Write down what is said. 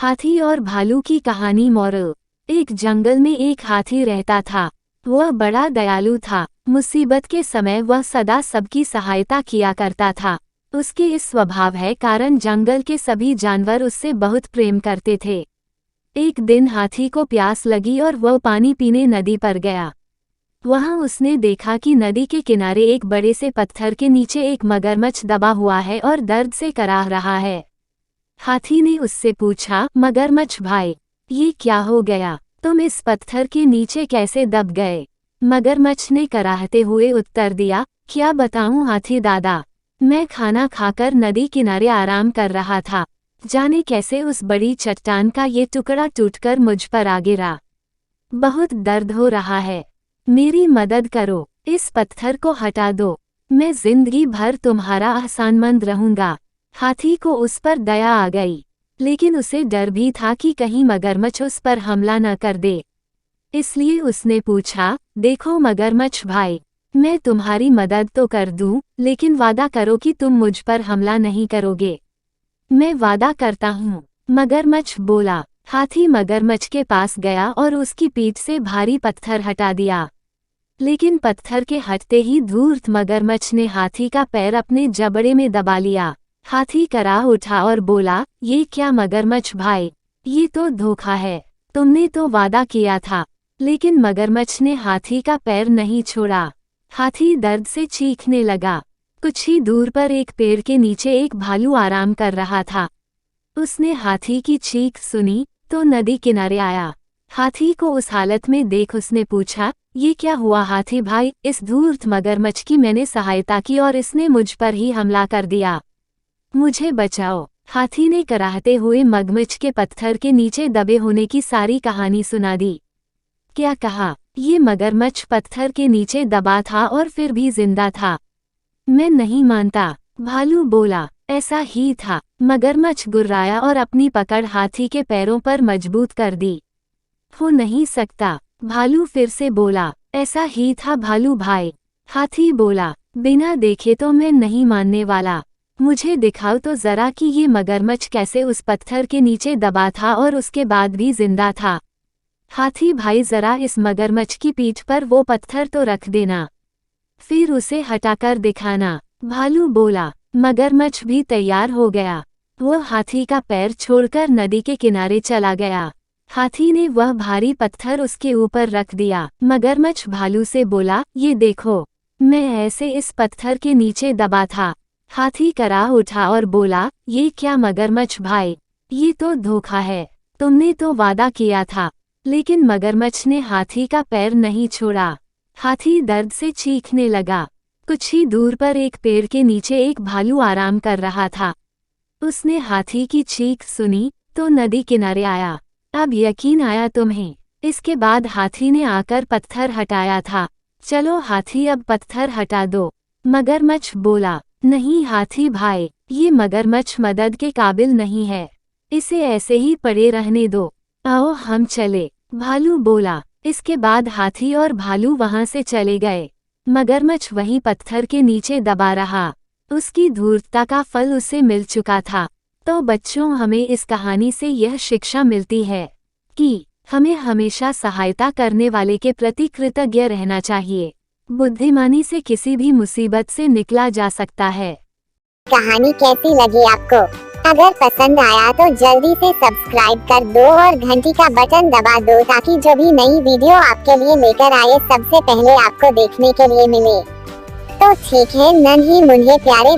हाथी और भालू की कहानी। मोरल। एक जंगल में एक हाथी रहता था। वह बड़ा दयालु था। मुसीबत के समय वह सदा सबकी सहायता किया करता था। उसके इस स्वभाव है कारण जंगल के सभी जानवर उससे बहुत प्रेम करते थे। एक दिन हाथी को प्यास लगी और वह पानी पीने नदी पर गया। वहां उसने देखा कि नदी के किनारे एक बड़े से पत्थर के नीचे एक मगरमच्छ दबा हुआ है और दर्द से कराह रहा है। हाथी ने उससे पूछा, मगरमच्छ भाई, ये क्या हो गया? तुम इस पत्थर के नीचे कैसे दब गए? मगरमच्छ ने कराहते हुए उत्तर दिया, क्या बताऊं हाथी दादा, मैं खाना खाकर नदी किनारे आराम कर रहा था। जाने कैसे उस बड़ी चट्टान का ये टुकड़ा टूटकर मुझ पर आ गिरा। बहुत दर्द हो रहा है, मेरी मदद करो, इस पत्थर को हटा दो, मैं जिंदगी भर तुम्हारा एहसानमंद रहूंगा। हाथी को उस पर दया आ गई, लेकिन उसे डर भी था कि कहीं मगरमच्छ उस पर हमला न कर दे। इसलिए उसने पूछा, देखो मगरमच्छ भाई, मैं तुम्हारी मदद तो कर दूं, लेकिन वादा करो कि तुम मुझ पर हमला नहीं करोगे। मैं वादा करता हूँ, मगरमच्छ बोला। हाथी मगरमच्छ के पास गया और उसकी पीठ से भारी पत्थर हटा दिया। लेकिन पत्थर के हटते ही धूर्त मगरमच्छ ने हाथी का पैर अपने जबड़े में दबा लिया। हाथी कराह उठा और बोला, ये क्या मगरमच्छ भाई, ये तो धोखा है, तुमने तो वादा किया था। लेकिन मगरमच्छ ने हाथी का पैर नहीं छोड़ा। हाथी दर्द से चीखने लगा। कुछ ही दूर पर एक पेड़ के नीचे एक भालू आराम कर रहा था। उसने हाथी की चीख सुनी तो नदी किनारे आया। हाथी को उस हालत में देख उसने पूछा, ये क्या हुआ हाथी भाई, इस धूर्त मगरमच्छ की मैंने सहायता की और इसने मुझ पर ही हमला कर दिया, मुझे बचाओ। हाथी ने कराहते हुए मगरमच्छ के पत्थर के नीचे दबे होने की सारी कहानी सुना दी। क्या कहा, ये मगरमच्छ पत्थर के नीचे दबा था और फिर भी जिंदा था। मैं नहीं मानता, भालू बोला। ऐसा ही था। मगरमच्छ गुर्राया और अपनी पकड़ हाथी के पैरों पर मजबूत कर दी। हो नहीं सकता, भालू फिर से बोला। ऐसा ही था भालू भाई। हाथी बोला, बिना देखे तो मैं नहीं मानने वाला, मुझे दिखाओ तो जरा कि ये मगरमच्छ कैसे उस पत्थर के नीचे दबा था और उसके बाद भी जिंदा था। हाथी भाई जरा इस मगरमच्छ की पीठ पर वो पत्थर तो रख देना, फिर उसे हटाकर दिखाना। भालू बोला। मगरमच्छ भी तैयार हो गया। वह हाथी का पैर छोड़कर नदी के किनारे चला गया। हाथी ने वह भारी पत्थर उसके ऊपर रख दिया। मगरमच्छ भालू से बोला, ये देखो, मैं ऐसे इस पत्थर के नीचे दबा था। हाथी कराह उठा और बोला, ये क्या मगरमच्छ भाई, ये तो धोखा है, तुमने तो वादा किया था। लेकिन मगरमच्छ ने हाथी का पैर नहीं छोड़ा। हाथी दर्द से चीखने लगा। कुछ ही दूर पर एक पेड़ के नीचे एक भालू आराम कर रहा था। उसने हाथी की चीख सुनी तो नदी किनारे आया। अब यकीन आया तुम्हें? इसके बाद हाथी ने आकर पत्थर हटाया था। चलो हाथी अब पत्थर हटा दो। मगरमच्छ बोला, नहीं हाथी भाई, ये मगरमच्छ मदद के काबिल नहीं है, इसे ऐसे ही पड़े रहने दो, आओ हम चले। भालू बोला। इसके बाद हाथी और भालू वहां से चले गए। मगरमच्छ वहीं पत्थर के नीचे दबा रहा। उसकी धूर्तता का फल उसे मिल चुका था। तो बच्चों, हमें इस कहानी से यह शिक्षा मिलती है कि हमें हमेशा सहायता करने वाले के प्रति कृतज्ञ रहना चाहिए। बुद्धिमानी से किसी भी मुसीबत से निकला जा सकता है। कहानी कैसी लगी आपको? अगर पसंद आया तो जल्दी से सब्सक्राइब कर दो और घंटी का बटन दबा दो ताकि जो भी नई वीडियो आपके लिए लेकर आए सबसे पहले आपको देखने के लिए मिले। तो ठीक है नन्हे मुन्ने प्यारे